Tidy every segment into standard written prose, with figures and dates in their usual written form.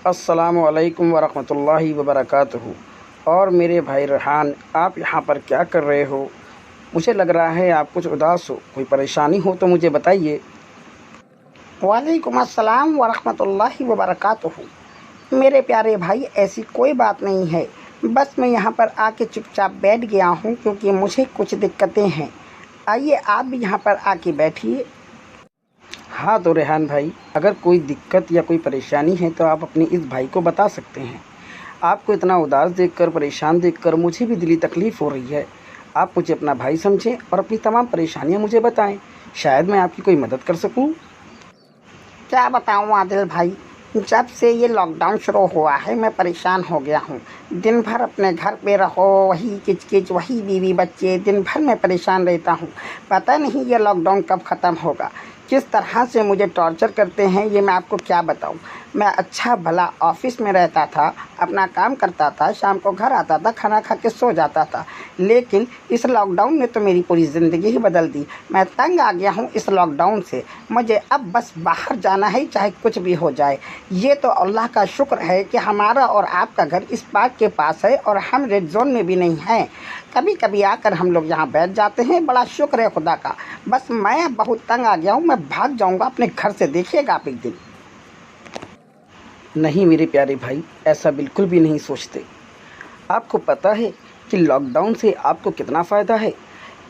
अस्सलामु अलैकुम वरहमतुल्लाहि वबरकातुहू। और मेरे भाई रेहान, आप यहाँ पर क्या कर रहे हो? मुझे लग रहा है आप कुछ उदास हो, कोई परेशानी हो तो मुझे बताइए। वालेकुम अस्सलाम वरहमतुल्लाहि वबरकातुहू। मेरे प्यारे भाई, ऐसी कोई बात नहीं है। बस मैं यहाँ पर आके चुपचाप बैठ गया हूँ क्योंकि मुझे कुछ दिक्कतें हैं। आइए आप भी यहाँ पर आके बैठिए। हाँ तो रेहान भाई, अगर कोई दिक्कत या कोई परेशानी है तो आप अपने इस भाई को बता सकते हैं। आपको इतना उदास देखकर, परेशान देखकर मुझे भी दिली तकलीफ़ हो रही है। आप मुझे अपना भाई समझें और अपनी तमाम परेशानियाँ मुझे बताएं, शायद मैं आपकी कोई मदद कर सकूं। क्या बताऊँ आदिल भाई, जब से ये लॉकडाउन शुरू हुआ है मैं परेशान हो गया हूँ। दिन भर अपने घर पे रहो, वही किचकिच, वही बीवी बच्चे, दिन भर मैं परेशान रहता हूँ। पता नहीं ये लॉकडाउन कब ख़त्म होगा। किस तरह से मुझे टॉर्चर करते हैं ये मैं आपको क्या बताऊँ। मैं अच्छा भला ऑफिस में रहता था, अपना काम करता था, शाम को घर आता था, खाना खा के सो जाता था। लेकिन इस लॉकडाउन ने तो मेरी पूरी ज़िंदगी ही बदल दी। मैं तंग आ गया हूँ इस लॉकडाउन से। मुझे अब बस बाहर जाना है, चाहे कुछ भी हो जाए। ये तो अल्लाह का शुक्र है कि हमारा और आपका घर इस पार्क के पास है और हम रेड जोन में भी नहीं हैं। कभी कभी आकर हम लोग यहाँ बैठ जाते हैं, बड़ा शुक्र है खुदा का। बस मैं बहुत तंग आ गया हूँ, मैं भाग जाऊँगा अपने घर से, देखिएगा आप एक दिन। नहीं मेरे प्यारे भाई, ऐसा बिल्कुल भी नहीं सोचते। आपको पता है कि लॉकडाउन से आपको कितना फ़ायदा है?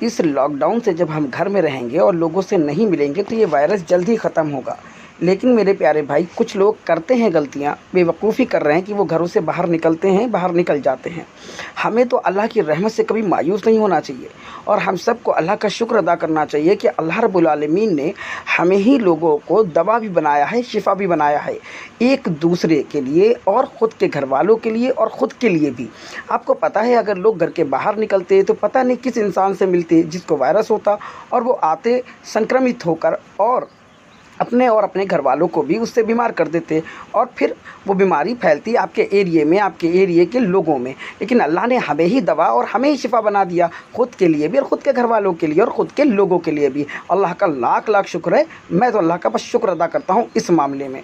इस लॉकडाउन से जब हम घर में रहेंगे और लोगों से नहीं मिलेंगे तो ये वायरस जल्द ही ख़त्म होगा। लेकिन मेरे प्यारे भाई, कुछ लोग करते हैं गलतियाँ, बेवकूफ़ी कर रहे हैं कि वो घरों से बाहर निकलते हैं, बाहर निकल जाते हैं। हमें तो अल्लाह की रहमत से कभी मायूस नहीं होना चाहिए और हम सबको अल्लाह का शुक्र अदा करना चाहिए कि अल्लाह रब्बुल आलमीन ने हमें ही लोगों को दवा भी बनाया है, शिफा भी बनाया है, एक दूसरे के लिए और ख़ुद के घर वालों के लिए और ख़ुद के लिए भी। आपको पता है, अगर लोग घर के बाहर निकलते तो पता नहीं किस इंसान से मिलते जिसको वायरस होता, और वो आते संक्रमित होकर और अपने घर वालों को भी उससे बीमार कर देते और फिर वो बीमारी फैलती आपके एरिए में, आपके एरिए के लोगों में। लेकिन अल्लाह ने हमें ही दवा और हमें ही शिफा बना दिया, ख़ुद के लिए भी और ख़ुद के घर वालों के लिए और ख़ुद के लोगों के लिए भी। अल्लाह का लाख लाख शुक्र है। मैं तो अल्लाह का बस शुक्र अदा करता हूँ इस मामले में।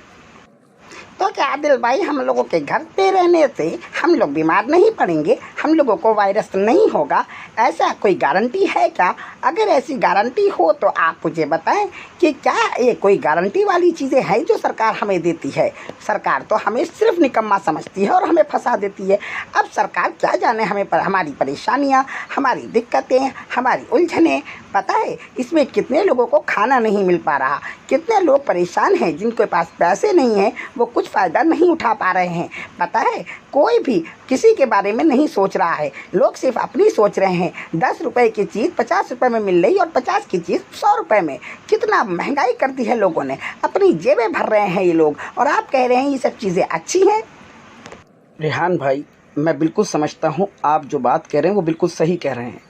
तो क्या आदिल भाई, हम लोगों के घर पे रहने से हम लोग बीमार नहीं पड़ेंगे? हम लोगों को वायरस नहीं होगा? ऐसा कोई गारंटी है क्या? अगर ऐसी गारंटी हो तो आप मुझे बताएं कि क्या ये कोई गारंटी वाली चीज़ें हैं जो सरकार हमें देती है? सरकार तो हमें सिर्फ निकम्मा समझती है और हमें फंसा देती है। अब सरकार क्या जाने हमें पर हमारी परेशानियाँ, हमारी दिक्कतें, हमारी उलझनें। पता है इसमें कितने लोगों को खाना नहीं मिल पा रहा, कितने लोग परेशान हैं, जिनके पास पैसे नहीं हैं वो कुछ फ़ायदा नहीं उठा पा रहे हैं। पता है कोई भी किसी के बारे में नहीं सोच रहा है, लोग सिर्फ अपनी सोच रहे हैं। 10 रुपए की चीज़ 50 रुपए में मिल रही और 50 की चीज़ 100 रुपए में। कितना महंगाई कर दी है लोगों ने, अपनी जेबें भर रहे हैं ये लोग, और आप कह रहे हैं ये सब चीज़ें अच्छी हैं। रेहान भाई, मैं बिल्कुल समझता हूँ आप जो बात कह रहे हैं वो बिल्कुल सही कह रहे हैं।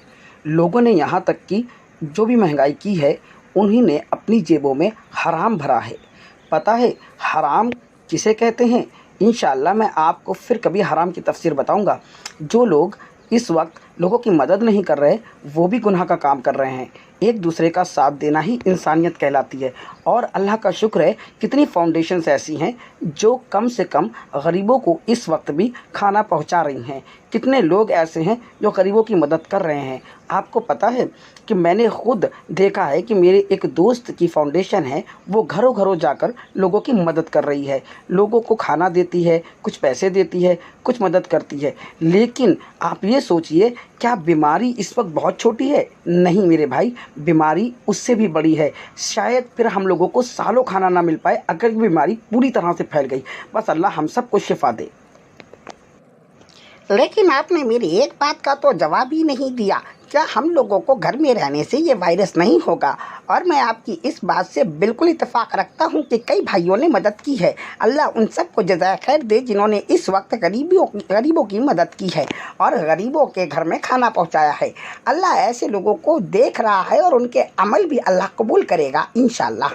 लोगों ने यहाँ तक कि जो भी महंगाई की है उन्हीं ने अपनी जेबों में हराम भरा है। पता है हराम किसे कहते हैं? इंशाअल्लाह मैं आपको फिर कभी हराम की तफसीर बताऊंगा। जो लोग इस वक्त लोगों की मदद नहीं कर रहे वो भी गुनाह का काम कर रहे हैं। एक दूसरे का साथ देना ही इंसानियत कहलाती है। और अल्लाह का शुक्र है कितनी फाउंडेशंस ऐसी हैं जो कम से कम गरीबों को इस वक्त भी खाना पहुंचा रही हैं। कितने लोग ऐसे हैं जो गरीबों की मदद कर रहे हैं। आपको पता है कि मैंने ख़ुद देखा है कि मेरे एक दोस्त की फाउंडेशन है, वो घरों घरों जाकर लोगों की मदद कर रही है, लोगों को खाना देती है, कुछ पैसे देती है, कुछ मदद करती है। लेकिन आप ये सोचिए, क्या बीमारी इस वक्त बहुत छोटी है? नहीं मेरे भाई, बीमारी उससे भी बड़ी है। शायद फिर हम लोगों को सालों खाना ना मिल पाए अगर बीमारी पूरी तरह से फैल गई। बस अल्लाह हम सबको शिफा दे। लेकिन आपने मेरी एक बात का तो जवाब ही नहीं दिया। क्या हम लोगों को घर में रहने से ये वायरस नहीं होगा? और मैं आपकी इस बात से बिल्कुल इत्तेफाक रखता हूँ कि कई भाइयों ने मदद की है। अल्लाह उन सब को जज़ाए खैर दे जिन्होंने इस वक्त गरीबों की मदद की है और गरीबों के घर में खाना पहुँचाया है। अल्लाह ऐसे लोगों को देख रहा है और उनके अमल भी अल्लाह कबूल करेगा इंशाअल्लाह।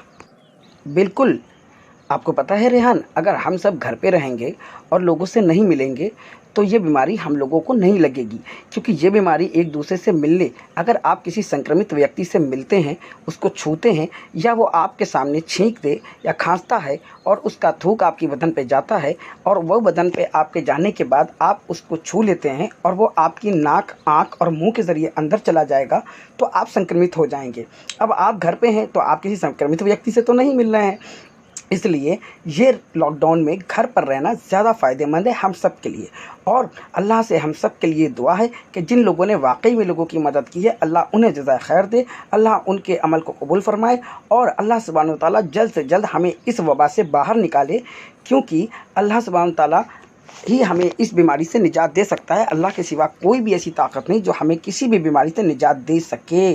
बिल्कुल। आपको पता है रेहान, अगर हम सब घर पे रहेंगे और लोगों से नहीं मिलेंगे तो ये बीमारी हम लोगों को नहीं लगेगी, क्योंकि ये बीमारी एक दूसरे से मिलने, अगर आप किसी संक्रमित व्यक्ति से मिलते हैं, उसको छूते हैं, या वो आपके सामने छींक दे या खांसता है और उसका थूक आपकी बदन पे जाता है और वो बदन पे आपके जाने के बाद आप उसको छू लेते हैं और वो आपकी नाक, आँख और मुँह के ज़रिए अंदर चला जाएगा, तो आप संक्रमित हो जाएंगे। अब आप घर पे हैं तो आप किसी संक्रमित व्यक्ति से तो नहीं मिल रहे हैं, इसलिए ये लॉकडाउन में घर पर रहना ज़्यादा फ़ायदेमंद है हम सब के लिए। और अल्लाह से हम सब के लिए दुआ है कि जिन लोगों ने वाकई में लोगों की मदद की है, अल्लाह उन्हें जज़ाए खैर दे, अल्लाह उनके अमल को कबूल फरमाए और अल्लाह सुब्हानहू व तआला जल्द से जल्द हमें इस वबा से बाहर निकाले, क्योंकि अल्लाह सुब्हानहू व तआला ही हमें इस बीमारी से निजात दे सकता है। अल्लाह के सिवा कोई भी ऐसी ताकत नहीं जो हमें किसी भी बीमारी से निजात दे सके।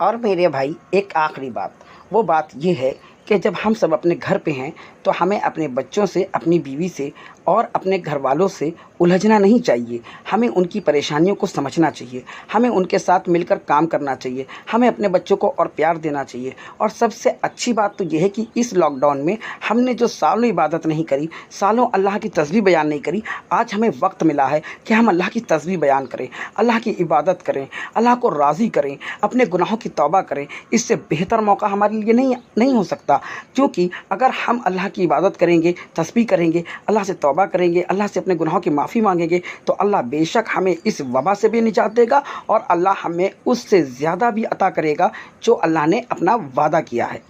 और मेरे भाई एक आखिरी बात, वो बात ये है कि जब हम सब अपने घर पे हैं तो हमें अपने बच्चों से, अपनी बीवी से और अपने घर वालों से उलझना नहीं चाहिए। हमें उनकी परेशानियों को समझना चाहिए, हमें उनके साथ मिलकर काम करना चाहिए, हमें अपने बच्चों को और प्यार देना चाहिए। और सबसे अच्छी बात तो यह है कि इस लॉकडाउन में हमने जो सालों इबादत नहीं करी, सालों अल्लाह की तस्बीह बयान नहीं करी, आज हमें वक्त मिला है कि हम अल्लाह की तस्बीह बयान करें, अल्लाह की इबादत करें, अल्लाह को राज़ी करें, अपने गुनाहों की तौबा करें। इससे बेहतर मौका हमारे लिए नहीं हो सकता, क्योंकि अगर हम अल्लाह की इबादत करेंगे, तस्बीह करेंगे, अल्लाह से तौबा करेंगे, अल्लाह से अपने गुनाहों की माफ़ी मांगेंगे, तो अल्लाह बेशक हमें इस वबा से भी निजात देगा और अल्लाह हमें उससे ज़्यादा भी अता करेगा जो अल्लाह ने अपना वादा किया है।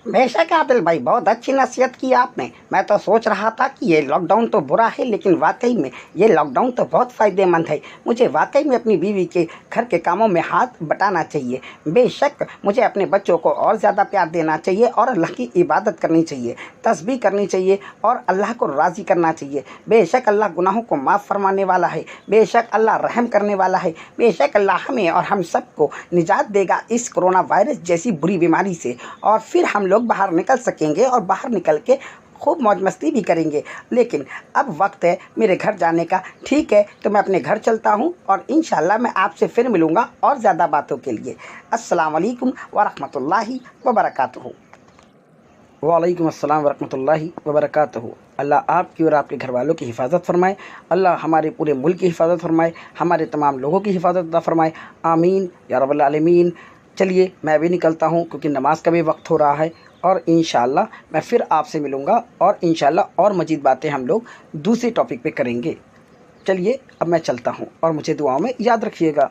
बेशक आदिल भाई, बहुत अच्छी नसीहत की आपने। मैं तो सोच रहा था कि ये लॉकडाउन तो बुरा है, लेकिन वाकई में ये लॉकडाउन तो बहुत फ़ायदेमंद है। मुझे वाकई में अपनी बीवी के घर के कामों में हाथ बटाना चाहिए। बेशक मुझे अपने बच्चों को और ज़्यादा प्यार देना चाहिए और अल्लाह की इबादत करनी चाहिए, तस्बीह करनी चाहिए और अल्लाह को राज़ी करना चाहिए। बेशक अल्लाह गुनाहों को माफ़ फरमाने वाला है, बेशक अल्लाह रहम करने वाला है, बेशक अल्लाह हमें और हम सबको निजात देगा इस कोरोना वायरस जैसी बुरी बीमारी से, और फिर हम लोग बाहर निकल सकेंगे और बाहर निकल के खूब मौज मस्ती भी करेंगे। लेकिन अब वक्त है मेरे घर जाने का। ठीक है, तो मैं अपने घर चलता हूँ और इंशाल्लाह मैं आपसे फिर मिलूँगा और ज़्यादा बातों के लिए। अस्सलाम वालेकुम व रहमतुल्लाहि व बरकातुहू। वालेकुम अस्सलाम व रहमतुल्लाहि व बरकातुहू। अल्लाह आपकी और आपके घर वालों की हिफाजत फरमाए, अल्लाह हमारे पूरे मुल्क की हिफाजत फरमाए, हमारे तमाम लोगों की हिफाजत अता फरमाए। आमीन या रब्बल आलमीन। चलिए मैं भी निकलता हूँ क्योंकि नमाज का भी वक्त हो रहा है, और इंशाल्लाह मैं फिर आपसे मिलूँगा और इंशाल्लाह और मज़ीद बातें हम लोग दूसरे टॉपिक पे करेंगे। चलिए अब मैं चलता हूँ और मुझे दुआओं में याद रखिएगा।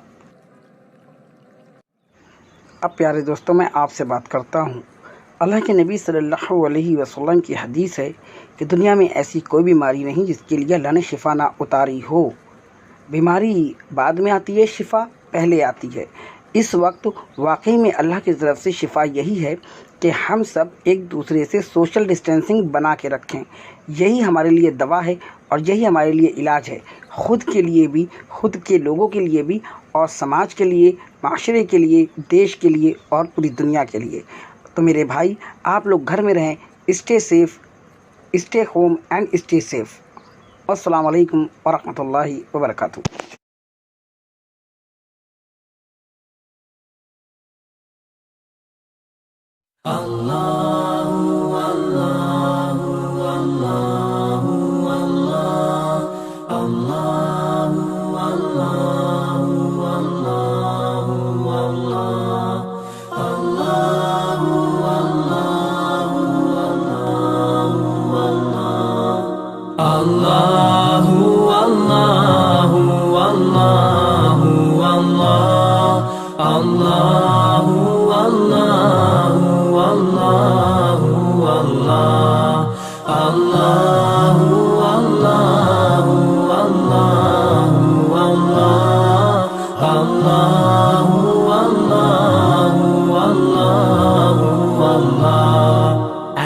अब प्यारे दोस्तों, मैं आपसे बात करता हूँ। अल्लाह के नबी सल्लल्लाहु अलैहि वसल्लम की हदीस है कि दुनिया में ऐसी कोई बीमारी नहीं जिसके लिए अल्लाह ने शिफा ना उतारी हो। बीमारी बाद में आती है, शिफा पहले आती है। इस वक्त वाकई में अल्लाह की तरफ से शिफा यही है कि हम सब एक दूसरे से सोशल डिस्टेंसिंग बना के रखें। यही हमारे लिए दवा है और यही हमारे लिए इलाज है, ख़ुद के लिए भी, ख़ुद के लोगों के लिए भी, और समाज के लिए, माशरे के लिए, देश के लिए और पूरी दुनिया के लिए। तो मेरे भाई, आप लोग घर में रहें, stay safe, stay home and stay safe. अस्सलाम वालेकुम व रहमतुल्लाहि व बरकातुहू।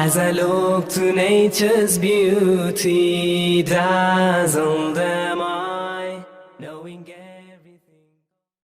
As I look to nature's beauty, dazzled am I.